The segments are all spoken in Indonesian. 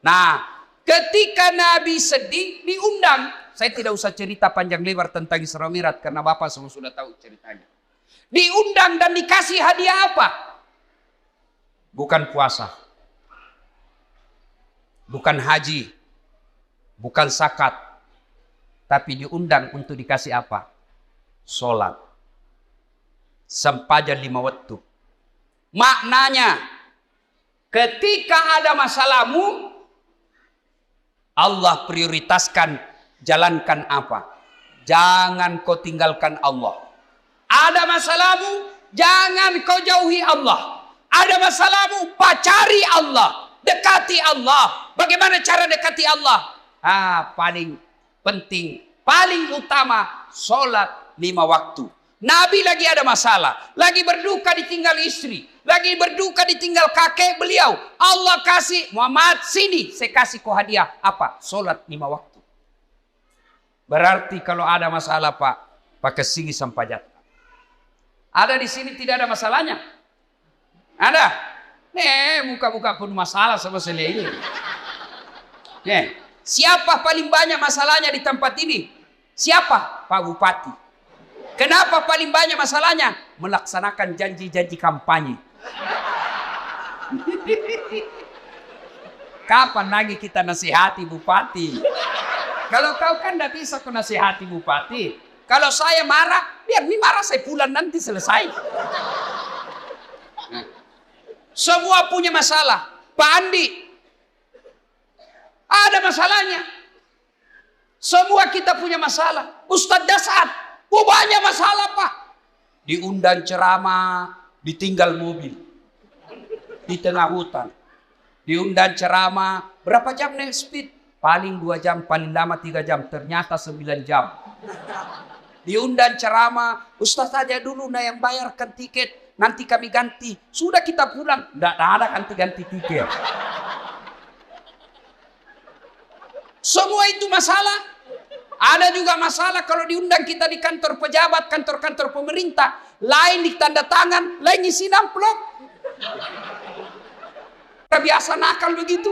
Nah, ketika Nabi sedih diundang. Saya tidak usah cerita panjang lebar tentang Isra Mi'raj karena Bapak semua sudah tahu ceritanya. Diundang dan dikasih hadiah apa? Bukan puasa. Bukan haji. Bukan zakat. Tapi diundang untuk dikasih apa? Sholat. Sempadan 5 waktu. Maknanya, ketika ada masalahmu, Allah prioritaskan jalankan apa? Jangan kau tinggalkan Allah. Ada masalahmu, jangan kau jauhi Allah. Ada masalahmu, pacari Allah. Dekati Allah. Bagaimana cara dekati Allah? Paling penting, paling utama, sholat 5 waktu. Nabi lagi ada masalah, lagi berduka ditinggal istri, lagi berduka ditinggal kakek beliau. Allah kasih, Muhammad sini, saya kasih kau hadiah. Apa? Sholat 5 waktu. Berarti kalau ada masalah Pak, pakai sini sampajat. Ada di sini tidak ada masalahnya? Ada? Muka-muka pun masalah sama saya ini. Siapa paling banyak masalahnya di tempat ini? Siapa? Pak Bupati. Kenapa paling banyak masalahnya? Melaksanakan janji-janji kampanye. Kapan lagi kita nasihati Bupati? Kalau kau kan tidak bisa kau nasihati Bupati. Kalau saya marah, biar marah saya pulang nanti selesai. Semua punya masalah. Pak Andi ada masalahnya. Semua kita punya masalah. Ustadz Dasar, banyak masalah Pak. Diundang ceramah, ditinggal mobil di tengah hutan. Diundang ceramah, berapa jam naik speed? Paling 2 jam, paling lama 3 jam. Ternyata 9 jam. Diundang ceramah, Ustaz aja dulu yang bayarkan tiket. Nanti kami ganti. Sudah kita pulang. Tidak ada ganti-ganti tiket. Semua itu masalah. Ada juga masalah kalau diundang kita di kantor pejabat, kantor-kantor pemerintah. Lain di tanda tangan, lain isi amplop. Biasa nakal begitu.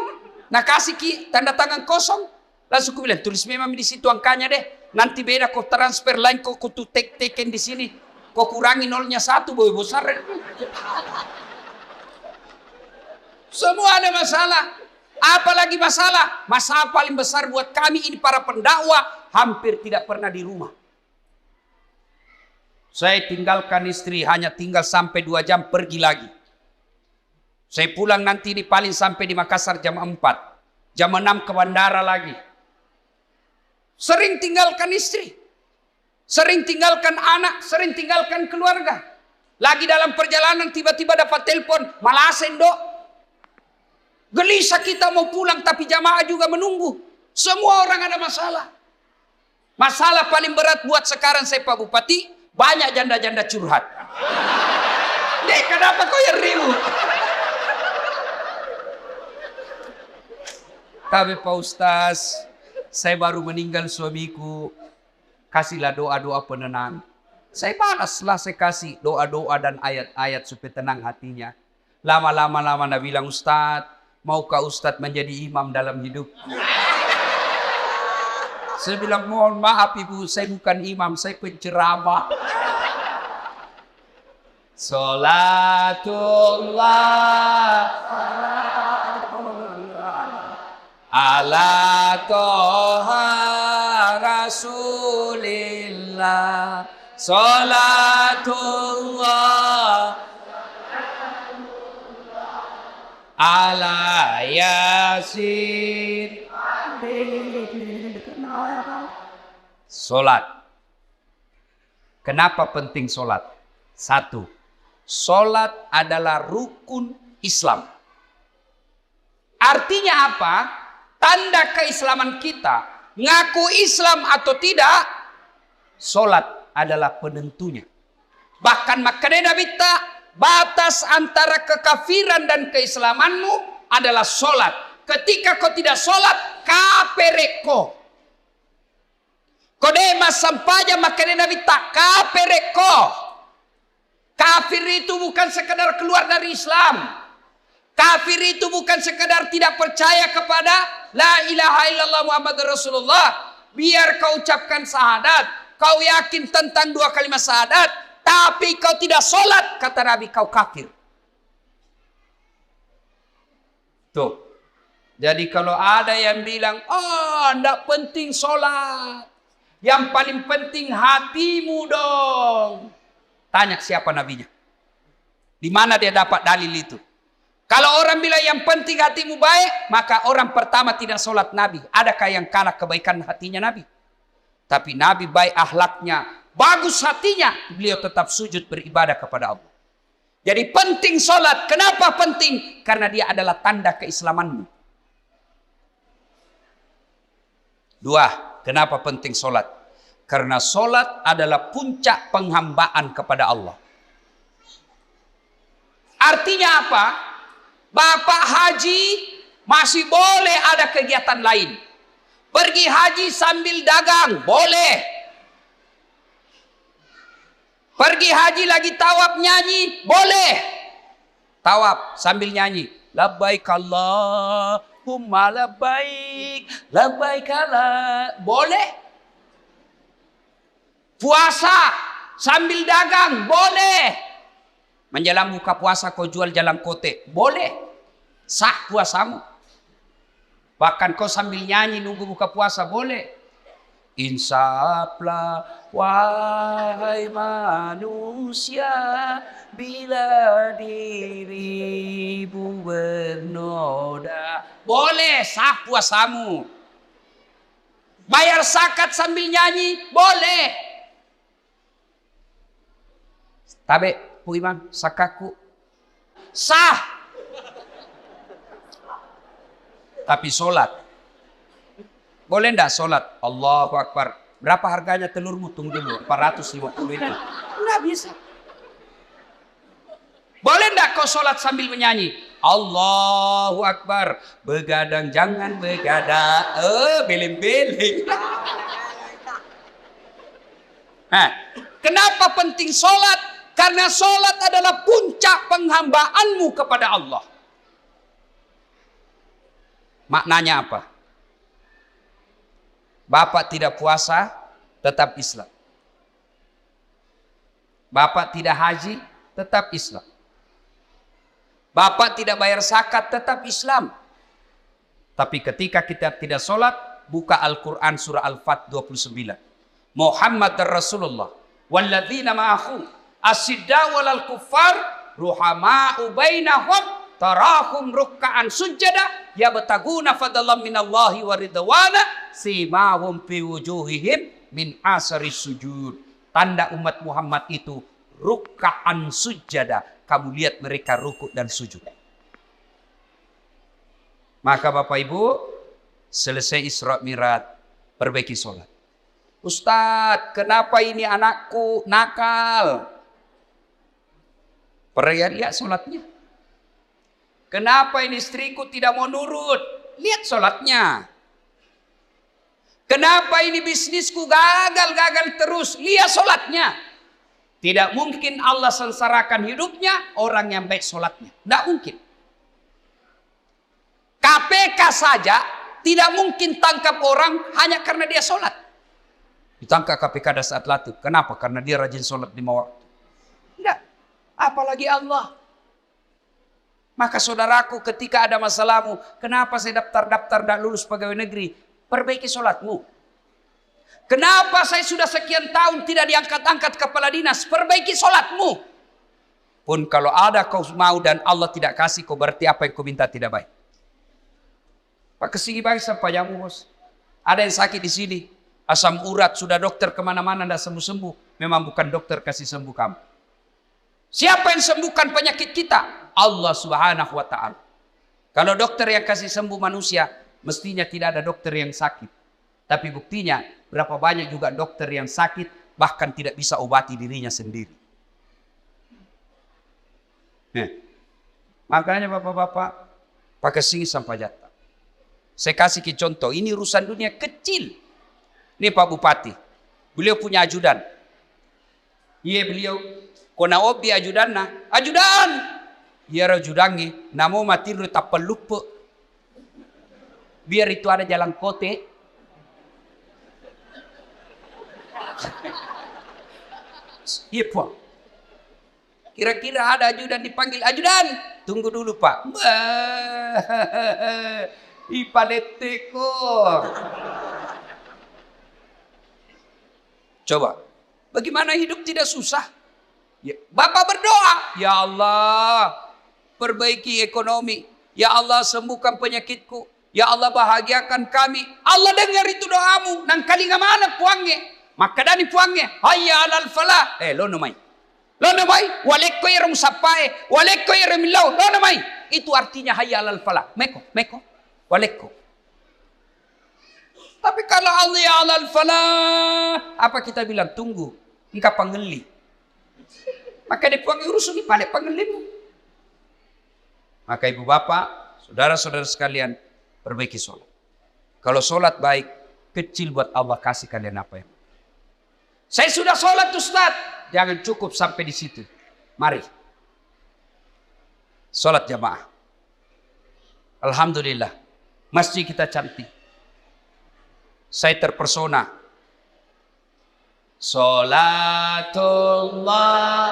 Nah kasih tanda tangan kosong. Langsung ku bilang, tulis memang di situ angkanya deh. Nanti beda kau transfer lain, kau tuh teken di sini. Kau kurangi 0-1, boy besar. Semua ada masalah. Apalagi masalah? Masalah paling besar buat kami ini para pendakwah, hampir tidak pernah di rumah. Saya tinggalkan istri, hanya tinggal sampai 2 jam pergi lagi. Saya pulang nanti ini paling sampai di Makassar jam 4. Jam 6 ke bandara lagi. Sering tinggalkan istri. Sering tinggalkan anak. Sering tinggalkan keluarga. Lagi dalam perjalanan tiba-tiba dapat telepon. Malasen dok. Gelisah kita mau pulang tapi jamaah juga menunggu. Semua orang ada masalah. Masalah paling berat buat sekarang saya Pak Bupati. Banyak janda-janda curhat. Kenapa kau yang ribut? Tapi Pak Ustaz, saya baru meninggal suamiku. Kasihlah doa-doa penenang. Saya balaslah, saya kasih doa-doa dan ayat-ayat supaya tenang hatinya. Lama-lama dia bilang, Ustaz, maukah Ustaz menjadi imam dalam hidup? Saya bilang, mohon maaf ibu, saya bukan imam, saya penceramah. Salatullah ala toha rasulillah. Salatullah ala yasin. Solat. Kenapa penting solat? 1. Solat adalah rukun Islam. Artinya apa? Tanda keislaman kita. Ngaku Islam atau tidak, solat adalah penentunya. Bahkan makanya Nabita, batas antara kekafiran dan keislamanmu adalah solat. Ketika kau tidak solat, kapereko. Kodema sampaja makanya Nabita, kapereko. Kafir itu bukan sekedar keluar dari Islam. Kafir itu bukan sekedar tidak percaya kepada la ilaha illallah Muhammad Rasulullah. Biar kau ucapkan syahadat, kau yakin tentang dua kalimat syahadat, tapi kau tidak sholat, kata Nabi, kau kafir. Tuh. Jadi kalau ada yang bilang, tidak penting sholat, yang paling penting hatimu dong. Tanya siapa nabinya. Di mana dia dapat dalil itu? Kalau orang bilang yang penting hatimu baik, maka orang pertama tidak sholat Nabi. Adakah yang kalah kebaikan hatinya Nabi? Tapi Nabi baik akhlaknya, bagus hatinya, beliau tetap sujud beribadah kepada Allah. Jadi penting sholat. Kenapa penting? Karena dia adalah tanda keislamanmu. Dua, kenapa penting sholat? Karena sholat adalah puncak penghambaan kepada Allah. Artinya apa? Bapak haji masih boleh ada kegiatan lain. Pergi haji sambil dagang, boleh. Pergi haji lagi tawaf nyanyi, boleh. Tawaf sambil nyanyi. Labbaik Allahumma labbaik, labbaik Allah. Boleh. Puasa sambil dagang, boleh. Menjelang buka puasa kau jual jalan kote, boleh. Sah puasamu. Bahkan kau sambil nyanyi nunggu buka puasa, boleh. Insaflah wahai manusia, bila dirimu bernoda. Boleh, sah puasamu. Bayar zakat sambil nyanyi, boleh. Tabe, Pu Imam, sakaku. Sah. Tapi sholat. Boleh enggak sholat? Allahu Akbar. Berapa harganya telurmu? Tunggu dulu. 450 itu. Enggak bisa. Boleh enggak kau sholat sambil menyanyi? Allahu Akbar. Begadang jangan begadang. Beling-beling. Nah, kenapa penting sholat? Karena sholat adalah puncak penghambaanmu kepada Allah. Maknanya apa? Bapak tidak puasa, tetap Islam. Bapak tidak haji, tetap Islam. Bapak tidak bayar zakat, tetap Islam. Tapi ketika kita tidak sholat, buka Al-Quran surah Al-Fat 29. Muhammad Rasulullah. Walladzina ma'ahu asidda walal kuffar ruhama'u bainahum tarahum rukka'an sujada yabtaguna fadlan minallahi wa ridwana simahum fi wujuhihim min asari sujud. Tanda umat Muhammad itu rukka'an sujada. Kamu lihat mereka rukuk dan sujud. Maka Bapak Ibu, selesai Isra Mi'raj, perbaiki sholat. Ustadz, kenapa ini anakku nakal? Lihat sholatnya. Kenapa ini istriku tidak mau nurut? Lihat sholatnya. Kenapa ini bisnisku gagal terus? Lihat sholatnya. Tidak mungkin Allah sengsarakan hidupnya orang yang baik sholatnya. Tidak mungkin. KPK saja tidak mungkin tangkap orang hanya karena dia sholat. Ditangkap KPK pada saat latih. Kenapa? Karena dia rajin sholat 5 waktu. Tidak. Apalagi Allah. Maka saudaraku, ketika ada masalahmu, kenapa saya daftar tidak lulus pegawai negeri? Perbaiki sholatmu. Kenapa saya sudah sekian tahun tidak diangkat-angkat kepala dinas? Perbaiki sholatmu. Pun kalau ada kau mau dan Allah tidak kasih, kau berarti apa yang kau minta tidak baik. Pak kesini baik sampai jamu bos. Ada yang sakit di sini. Asam urat, sudah dokter kemana-mana tidak sembuh-sembuh. Memang bukan dokter kasih sembuh kamu. Siapa yang sembuhkan penyakit kita? Allah Subhanahu wa ta'ala. Kalau dokter yang kasih sembuh manusia, mestinya tidak ada dokter yang sakit. Tapi buktinya, berapa banyak juga dokter yang sakit, bahkan tidak bisa obati dirinya sendiri. Makanya bapak-bapak, pakai sini sampai jatah. Saya kasih ke contoh, ini urusan dunia kecil. Ini Pak Bupati, beliau punya ajudan. Iya beliau, kona obi ajudan nah, ajudan. Ya rajudangi, namo mati lu tapal lupa. Biar itu ada jalan kote. Iya puang. Kira-kira ada ajudan dipanggil, ajudan, tunggu dulu Pak. Ipadeteko. Coba, bagaimana hidup tidak susah? Ya, Bapak berdoa, ya Allah, perbaiki ekonomi. Ya Allah, sembuhkan penyakitku. Ya Allah, bahagiakan kami. Allah dengar itu doamu. Nang kali mana puangnya? Maka dani puangnya. Hayya alal falah. Lo namai. Lo namai. Walekko iram sapai. Walekko iram lau. Lo namai. Itu artinya hayya alal falah. Meko. Walekko. Tapi kalau Allah ya alal falah. Apa kita bilang? Tunggu. Engkau pangeli. Maka dipuangi urusan pada pangelimu. Maka ibu bapak, saudara-saudara sekalian, perbaiki sholat. Kalau sholat baik, kecil buat Allah kasih kalian apa yang. Saya sudah sholat Ustaz. Jangan cukup sampai di situ. Mari. Sholat jamaah. Alhamdulillah. Masjid kita cantik. Saya terpersona. Sholatullah.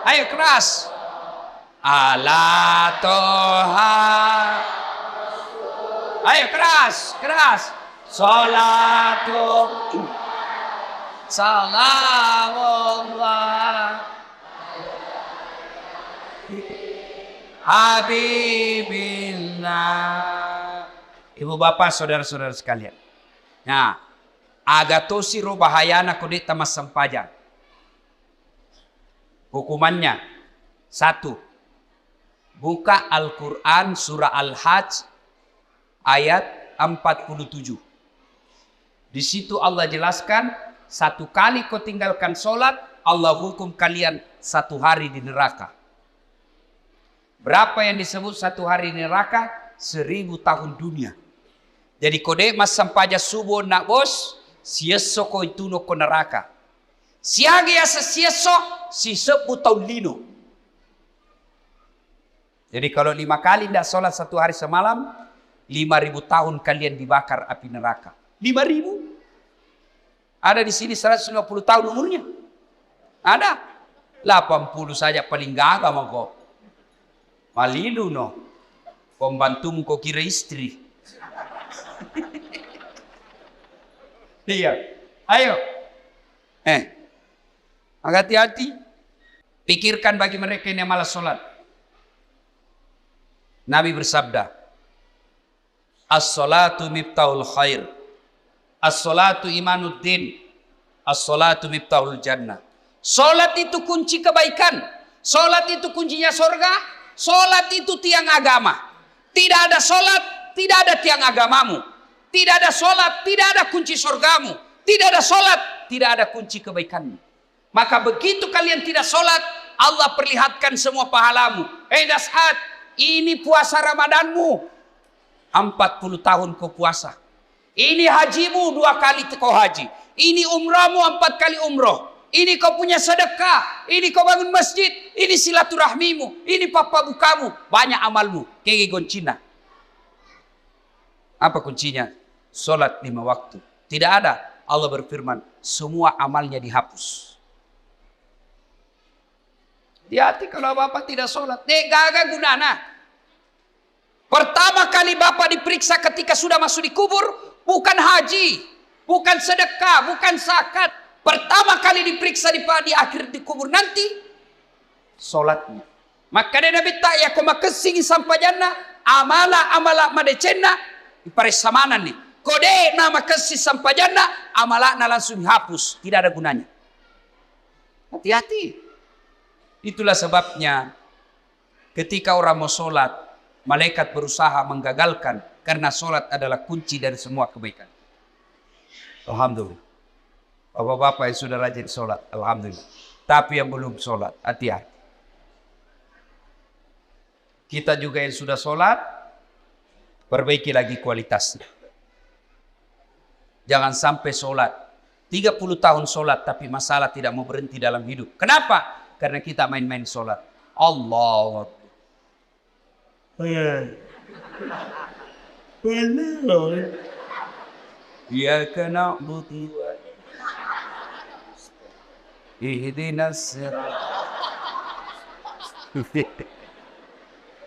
Ayo keras. Ala toha. Ayo keras. Sholatullah. Salamullah Habibillah. Ibu bapak saudara-saudara sekalian. Nah, agatosi ro bahayana kode tamas sampajan. Hukumannya 1. Buka Al-Quran surah Al-Hajj ayat 47. Di situ Allah jelaskan, 1 kali kau tinggalkan sholat, Allah hukum kalian 1 hari di neraka. Berapa yang disebut 1 hari di neraka? 1000 tahun dunia. Jadi kode mas sampaja subuh nak bos, sieso ko itu no ko neraka. Siage ya sieso, si 10 tahun lino. Jadi kalau 5 kali tidak sholat 1 hari semalam, 5000 tahun kalian dibakar api neraka. 5000? Ada di sini 150 tahun umurnya. Ada. 80 saja paling gagal mau kok. Malilu no. Pembantumu kok kira istri. Iya. Ayo. Hati-hati. Pikirkan bagi mereka yang malas sholat. Nabi bersabda, as-salatu miftahul khair. As-salatu imanuddin. As-salatu miftahul jannah. Salat itu kunci kebaikan. Salat itu kuncinya surga. Salat itu tiang agama. Tidak ada salat, tidak ada tiang agamamu. Tidak ada salat, tidak ada kunci surgamu. Tidak ada salat, tidak ada kunci kebaikanmu. Maka begitu kalian tidak salat, Allah perlihatkan semua pahalamu. Dasat, ini puasa Ramadanmu. 40 tahun kau puasa. Ini hajimu 2 kali kau haji. Ini umrahmu 4 kali umroh. Ini kau punya sedekah. Ini kau bangun masjid. Ini silaturahmimu. Ini papa bukamu. Banyak amalmu. Kege goncina. Apa kuncinya? Salat 5 waktu. Tidak ada. Allah berfirman, semua amalnya dihapus. Hati-hati kalau bapak tidak salat. Gagal gunana. Pertama kali bapak diperiksa ketika sudah masuk di kubur, bukan haji, bukan sedekah, bukan zakat. Pertama kali diperiksa di akhir di kubur nanti, solatnya. Maka dia Nabi tak ya koma kesingi sampai jannah, amala madecenna, ipare samanan nih. Kode nama kesih sampai jannah, amalakna langsung dihapus, tidak ada gunanya. Hati-hati. Itulah sebabnya ketika orang mau sholat, malaikat berusaha menggagalkan karena sholat adalah kunci dari semua kebaikan. Alhamdulillah. Bapak-bapak yang sudah rajin sholat, alhamdulillah. Tapi yang belum sholat, hati-hati. Kita juga yang sudah sholat, perbaiki lagi kualitasnya. Jangan sampai sholat 30 tahun sholat tapi masalah tidak mau berhenti dalam hidup. Kenapa? Karena kita main-main sholat. Allah. Ya kena buti wa ihdinas sirat.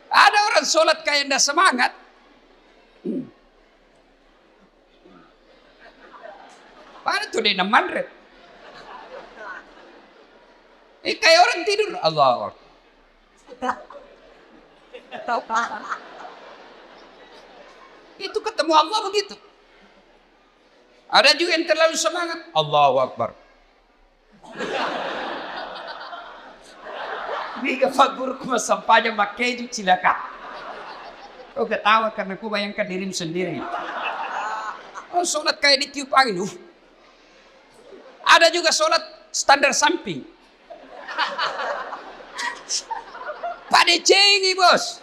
Ada orang sholat kayak ndak semangat. Padahal tuh dia namandret. Kayak orang tidur. Allah. Itu ketemu Allah begitu. Ada juga yang terlalu semangat. Allahu Akbar. Biga fagur kuma sampahnya makeju cilaka. Kau ketawa karena kau bayangkan dirimu sendiri. Oh, sholat kayak ditiup angin. Ada juga sholat standar samping. Pada cengi bos.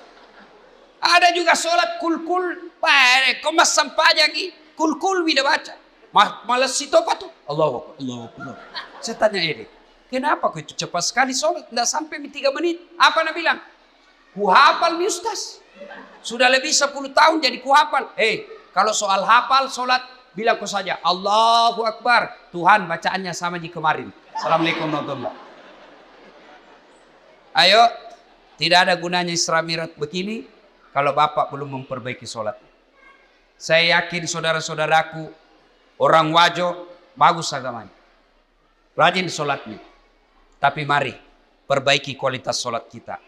Ada juga sholat kul-kul. Kau mas sampahnya lagi. Kul-kul bila baca. Malas itu apa tuh? Allah. Saya tanya ini. Kenapa kau itu cepat sekali sholat? Tidak sampai 3 menit. Apa Nabi bilang? Ku hafal mi ustaz. Sudah lebih 10 tahun jadi ku hafal. Kalau soal hafal sholat, bilang kau saja. Allahu Akbar. Tuhan bacaannya sama di kemarin. Assalamualaikum warahmatullahi wabarakatuh. Ayo. Tidak ada gunanya Isra Mi'raj begini. Kalau Bapak belum memperbaiki sholat. Saya yakin saudara-saudaraku. Orang Wajo. Bagus agamanya. Rajin sholatnya. Tapi mari perbaiki kualitas sholat kita.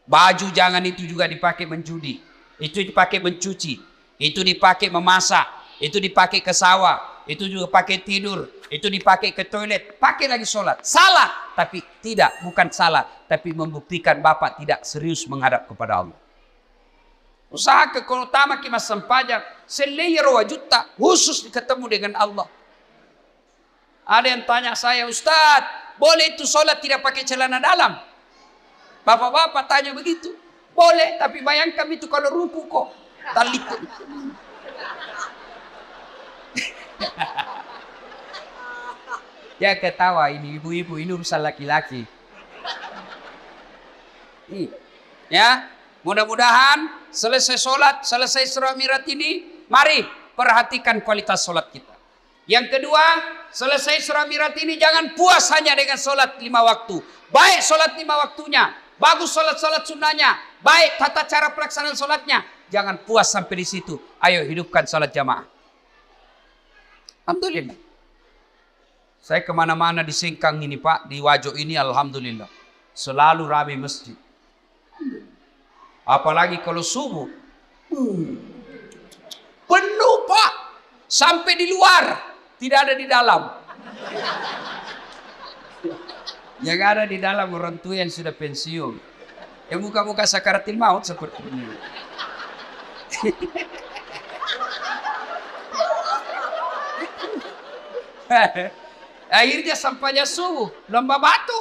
Baju jangan itu juga dipakai menjudi. Itu dipakai mencuci. Itu dipakai memasak. Itu dipakai ke sawah. Itu juga pakai tidur. Itu dipakai ke toilet. Pakai lagi sholat. Salah. Tapi tidak. Bukan salah. Tapi membuktikan Bapak tidak serius menghadap kepada Allah. Usaha keutama kita sempajak. Selayar wajuta. Khusus ketemu dengan Allah. Ada yang tanya saya, Ustadz, boleh itu sholat tidak pakai celana dalam? Bapak-bapak tanya begitu. Boleh, tapi bayangkan itu kalau ruku kok. Talit. Ya ketawa ini ibu-ibu, ini urusan laki-laki. Ya, mudah-mudahan selesai sholat, selesai Isra Mi'raj ini, mari perhatikan kualitas sholat kita. Yang kedua, selesai Isra Mi'raj ini jangan puas hanya dengan sholat 5 waktu. Baik sholat 5 waktunya, bagus sholat-sholat sunnahnya, baik tata cara pelaksanaan sholatnya. Jangan puas sampai di situ. Ayo hidupkan sholat jamaah. Alhamdulillah. Saya kemana-mana di Singkang ini Pak, di Wajo ini alhamdulillah. Selalu ramai masjid. Apalagi kalau subuh. Penuh Pak. Sampai di luar. Tidak ada di dalam. Yang ada di dalam orang tua yang sudah pensiun. Yang muka-muka sakaratil maut seperti ini. Akhirnya sampainya subuh. Lomba batu.